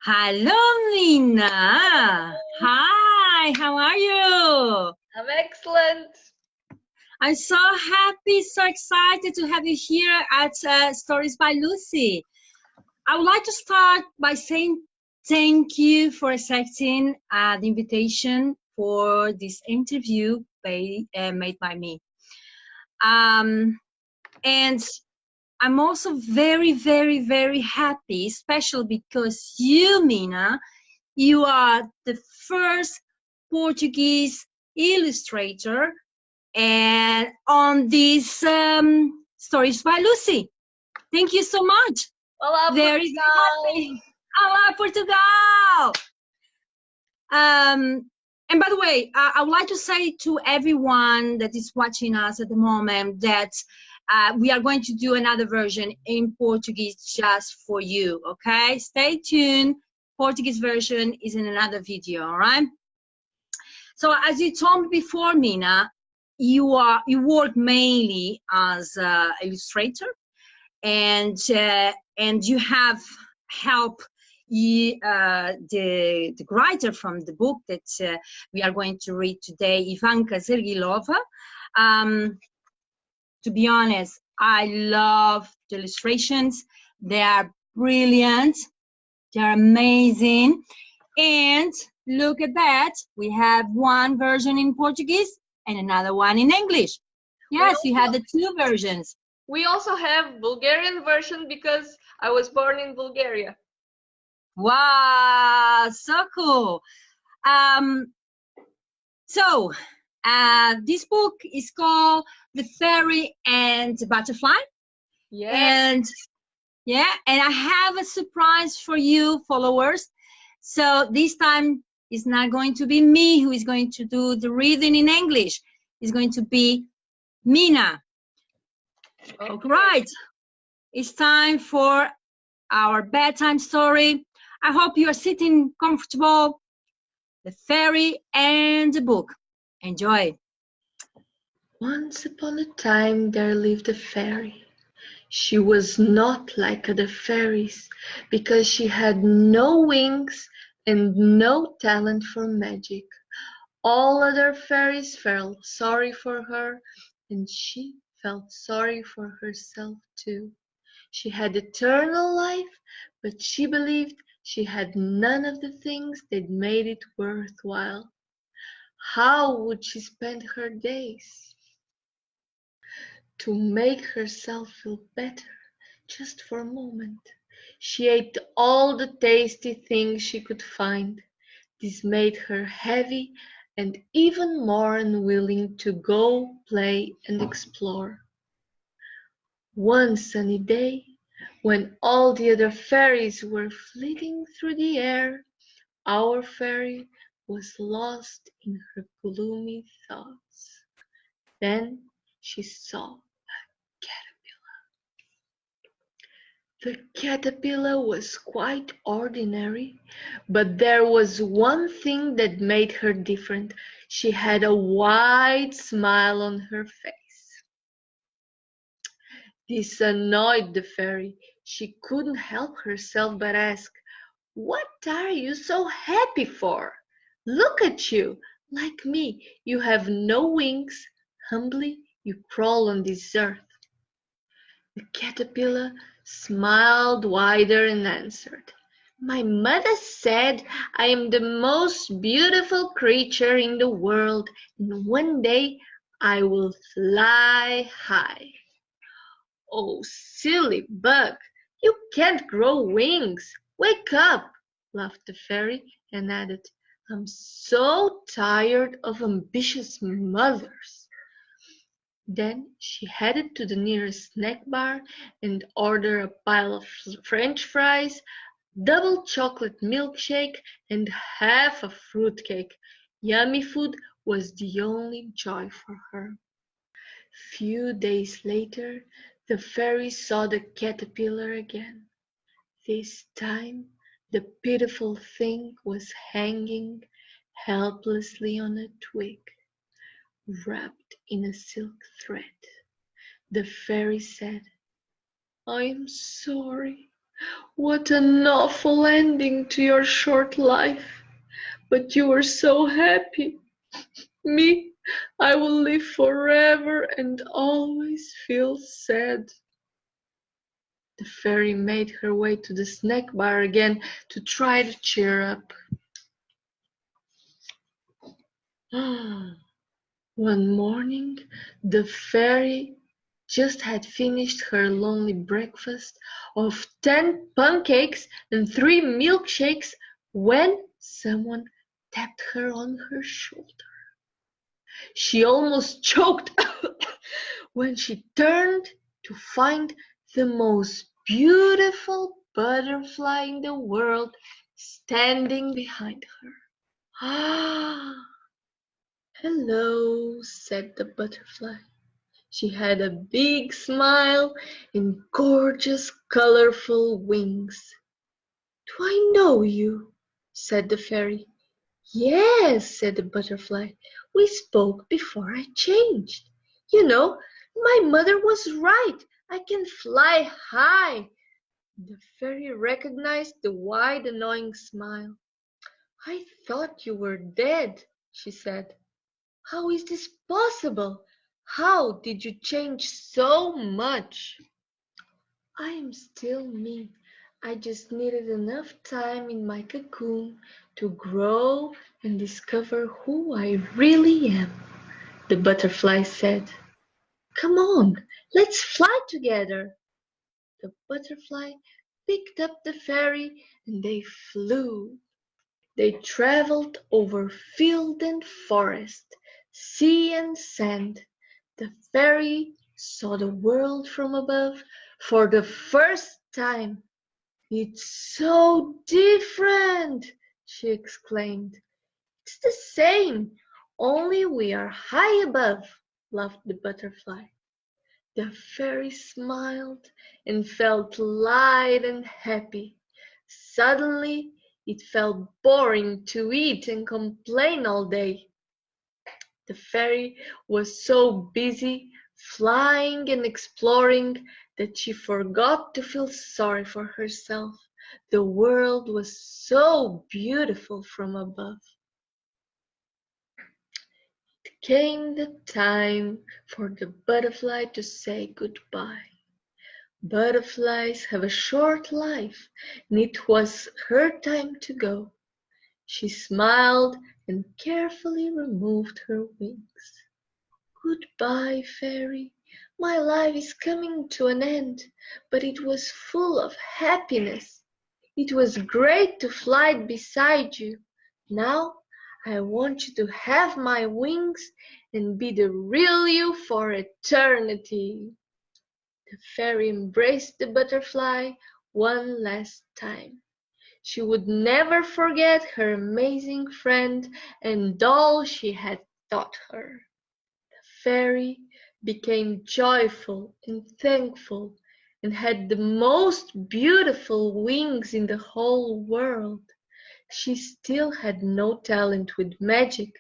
Hello, Mina. Hi, how are you? I'm excellent. I'm so happy, so excited to have you here at Stories by Luci. I would like to start by saying thank you for accepting the invitation for this interview made by me. And I'm also very, very, very happy, especially because you, Mina, you are the first Portuguese illustrator and on these Stories by Luci. Thank you so much. Olá, Very Portugal. happy. Olá, Portugal. And by the way, I would like to say to everyone that is watching us at the moment that we are going to do another version in Portuguese just for you, okay? Stay tuned. Portuguese version is in another video, all right? So as you told me before, Mina, you work mainly as an illustrator, and you have helped the writer from the book that we are going to read today, Ivanka Zergilova. To be honest, I love the illustrations. They are brilliant. They are amazing. And look at that. We have one version in Portuguese and another one in English. Yes, we have the two versions. We also have Bulgarian version because I was born in Bulgaria. Wow, so cool. This book is called The Fairy and the Butterfly. Yes. And I have a surprise for you, followers. So this time it's not going to be me who is going to do the reading in English. It's going to be Mina. Okay. Right. It's time for our bedtime story. I hope you are sitting comfortable. The Fairy and the Book. Enjoy. Once upon a time there lived a fairy. She was not like other fairies because she had no wings and no talent for magic. All other fairies felt sorry for her, and she felt sorry for herself too. She had eternal life, but she believed she had none of the things that made it worthwhile. How would she spend her days? To make herself feel better, just for a moment, she ate all the tasty things she could find. This made her heavy and even more unwilling to go, play, and explore. One sunny day, when all the other fairies were flitting through the air, our fairy was lost in her gloomy thoughts. Then she saw the caterpillar was quite ordinary, but there was one thing that made her different. She had a wide smile on her face. This annoyed the fairy. She couldn't help herself but ask, "What are you so happy for? Look at you! Like me, you have no wings. Humbly you crawl on this earth." The caterpillar smiled wider and answered, "My mother said I am the most beautiful creature in the world, and one day I will fly high." "Oh, silly bug, you can't grow wings. Wake up," laughed the fairy, and added, "I'm so tired of ambitious mothers." Then she headed to the nearest snack bar and ordered a pile of French fries, double chocolate milkshake, and half a fruitcake. Yummy food was the only joy for her. Few days later, the fairy saw the caterpillar again. This time the pitiful thing was hanging helplessly on a twig, wrapped in a silk thread. The fairy said, "I am sorry, What an awful ending to your short life. But you were so happy. Me, I will live forever and always feel sad. The fairy made her way to the snack bar again to try to cheer up. One morning, the fairy just had finished her lonely breakfast of 10 pancakes and 3 milkshakes when someone tapped her on her shoulder. She almost choked when she turned to find the most beautiful butterfly in the world standing behind her. Ah, hello, said the butterfly. She had a big smile and gorgeous, colorful wings. Do I know you? Said the fairy. Yes, said the butterfly. We spoke before I changed. You know, my mother was right. I can fly high. The fairy recognized the wide, annoying smile. I thought you were dead, she said. How is this possible? How did you change so much? I am still me. I just needed enough time in my cocoon to grow and discover who I really am, the butterfly said. Come on, let's fly together. The butterfly picked up the fairy and they flew. They traveled over field and forest, sea and sand. The fairy saw the world from above for the first time. It's so different, she exclaimed. It's the same, only we are high above, laughed the butterfly. The fairy smiled and felt light and happy. Suddenly it felt boring to eat and complain all day. The fairy was so busy flying and exploring that she forgot to feel sorry for herself. The world was so beautiful from above. It came the time for the butterfly to say goodbye. Butterflies have a short life, and it was her time to go. She smiled and carefully removed her wings. Goodbye, fairy. My life is coming to an end, but it was full of happiness. It was great to fly beside you. Now I want you to have my wings and be the real you for eternity. The fairy embraced the butterfly one last time. She would never forget her amazing friend and all she had taught her. The fairy became joyful and thankful and had the most beautiful wings in the whole world. She still had no talent with magic,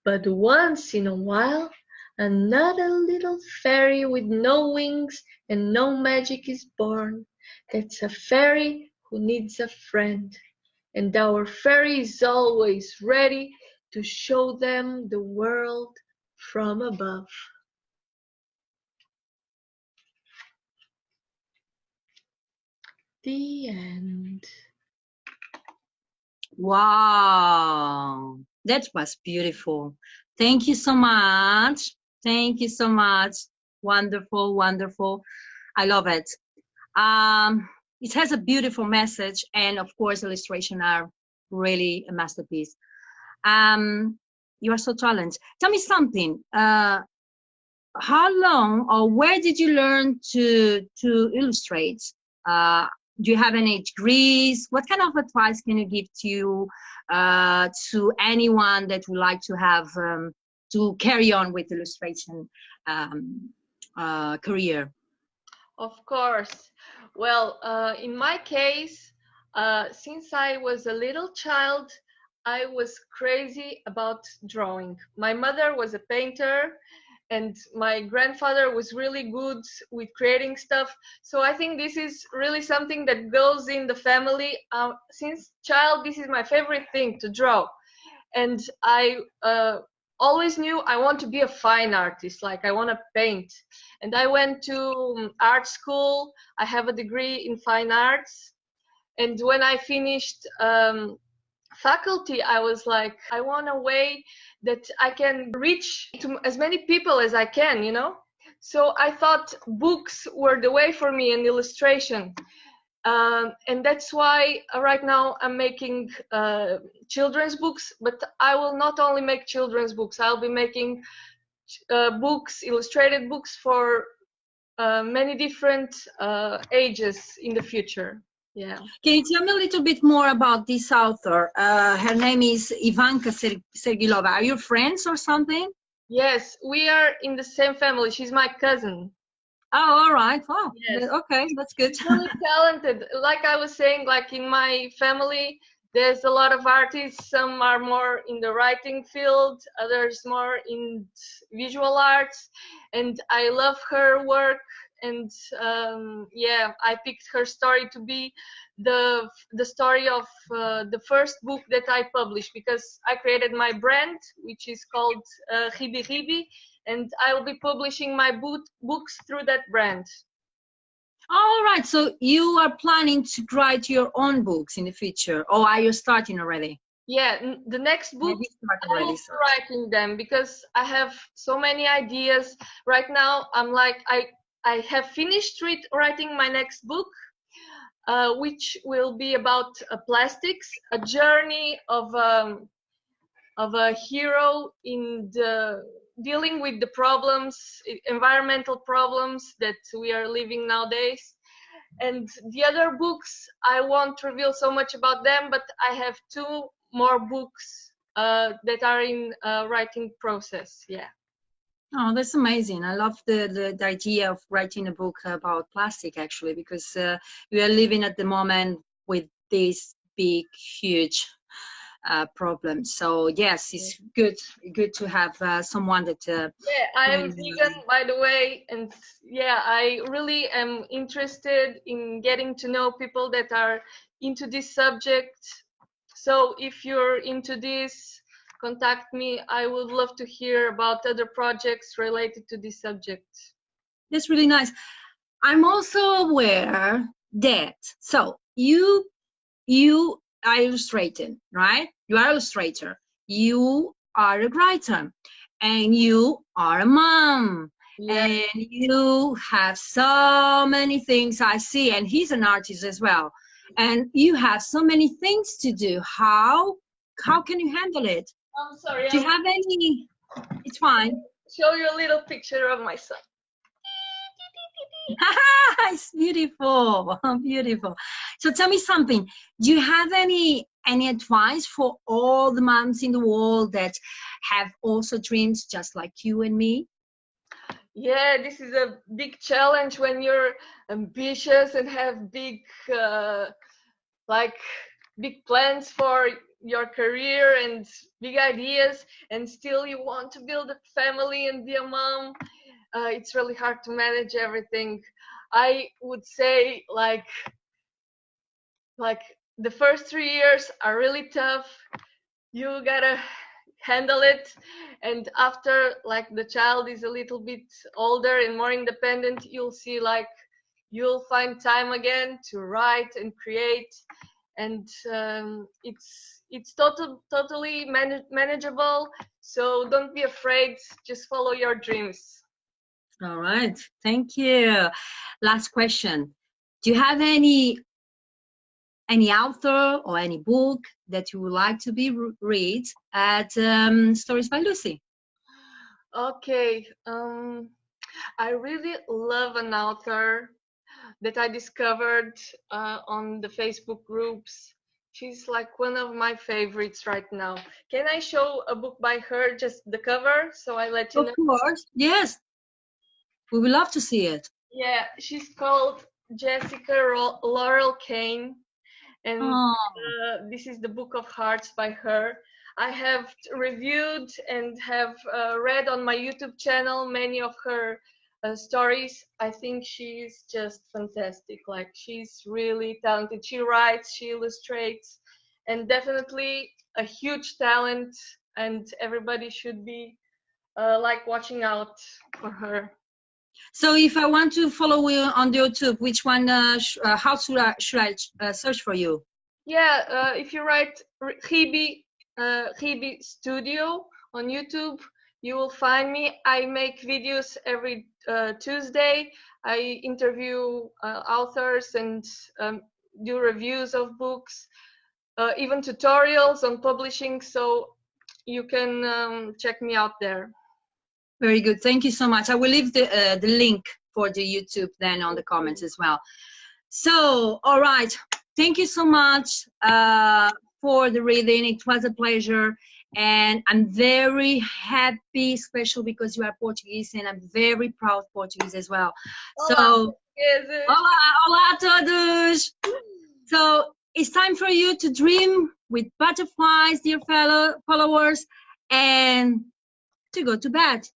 but once in a while another little fairy with no wings and no magic is born. That's a fairy who needs a friend, and our fairy is always ready to show them the world from above. The end. Wow, that was beautiful. Thank you so much. Thank you so much. Wonderful, wonderful. I love it. It has a beautiful message, and of course, illustration are really a masterpiece. You are so talented. Tell me something. How long or where did you learn to illustrate? Uh, do you have any degrees? What kind of advice can you give to anyone that would like to have to carry on with illustration career? Of course. Well, in my case, since I was a little child, I was crazy about drawing. My mother was a painter, and my grandfather was really good with creating stuff. So I think this is really something that goes in the family. Since child, this is my favorite thing to draw, and I always knew I want to be a fine artist, like I want to paint. And I went to art school. I have a degree in fine arts, and when I finished faculty, I was like, I want a way that I can reach to as many people as I can, you know. So I thought books were the way for me, and illustration. And that's why right now I'm making children's books, but I will not only make children's books, I'll be making books, illustrated books for many different ages in the future. Yeah. Can you tell me a little bit more about this author? Her name is Ivanka Sergilova. Are you friends or something? Yes, we are in the same family. She's my cousin. Oh, all right. Oh, Yes. okay, that's good. She's really talented. Like I was saying, like in my family, there's a lot of artists. Some are more in the writing field, others more in visual arts. And I love her work. And yeah, I picked her story to be the story of the first book that I published, because I created my brand, which is called Ribi Ribi, and I will be publishing my books through that brand. All right. So you are planning to write your own books in the future, or are you starting already? Yeah, the next book I will be writing them, because I have so many ideas. Right now, I'm like, I have finished writing my next book, which will be about plastics, a journey of a hero in the dealing with the problems, environmental problems that we are living nowadays. And the other books, I won't reveal so much about them, but I have 2 more books that are in writing process. Yeah. Oh, that's amazing. I love the idea of writing a book about plastic, actually, because we are living at the moment with this big, huge problem. So yes, it's good to have someone that yeah, I am vegan, by the way, and yeah, I really am interested in getting to know people that are into this subject. So if you're into this, contact me. I would love to hear about other projects related to this subject. that's really nice. I'm also aware that you are illustrating, right? You are illustrator. You are a writer, and you are a mom. Yeah. And you have so many things I see, and he's an artist as well. And you have so many things to do. How can you handle it? I'm sorry. Do you have any? It's fine. Show you a little picture of my son. It's beautiful, beautiful. So tell me something. Do you have any advice for all the moms in the world that have also dreams just like you and me? Yeah, this is a big challenge when you're ambitious and have big big plans for your career and big ideas, and still you want to build a family and be a mom. It's really hard to manage everything. I would say like the first 3 years are really tough. You gotta handle it, and after like the child is a little bit older and more independent, you'll see like you'll find time again to write and create, and it's totally manageable. So don't be afraid, just follow your dreams. All right, thank you. Last question. Do you have any author or any book that you would like to be read at Stories by Luci? Okay, I really love an author that I discovered on the Facebook groups. She's like one of my favorites right now. Can I show a book by her, just the cover, so I let you know? Of course, yes. We would love to see it. Yeah, she's called Jessica Laurel Kane, and Oh, this is the Book of Hearts by her. I have reviewed and have read on my YouTube channel many of her stories. I think she's just fantastic. Like, she's really talented. She writes, she illustrates, and definitely a huge talent. And everybody should be like watching out for her. so if I want to follow you on the YouTube, which one? How should I search for you? Yeah, if you write Hibi Studio on YouTube, you will find me. I make videos every Tuesday. I interview authors and do reviews of books, even tutorials on publishing. So you can check me out there. Very good. Thank you so much. I will leave the link for the YouTube then on the comments as well. So, all right. Thank you so much for the reading. It was a pleasure. And I'm very happy, especially because you are Portuguese, and I'm very proud Portuguese as well. So, hola, hola a todos. So, it's time for you to dream with butterflies, dear fellow followers, and to go to bed.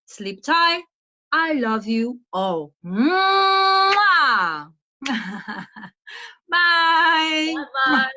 Sleep tight. I love you all. Mwah! Bye. Bye.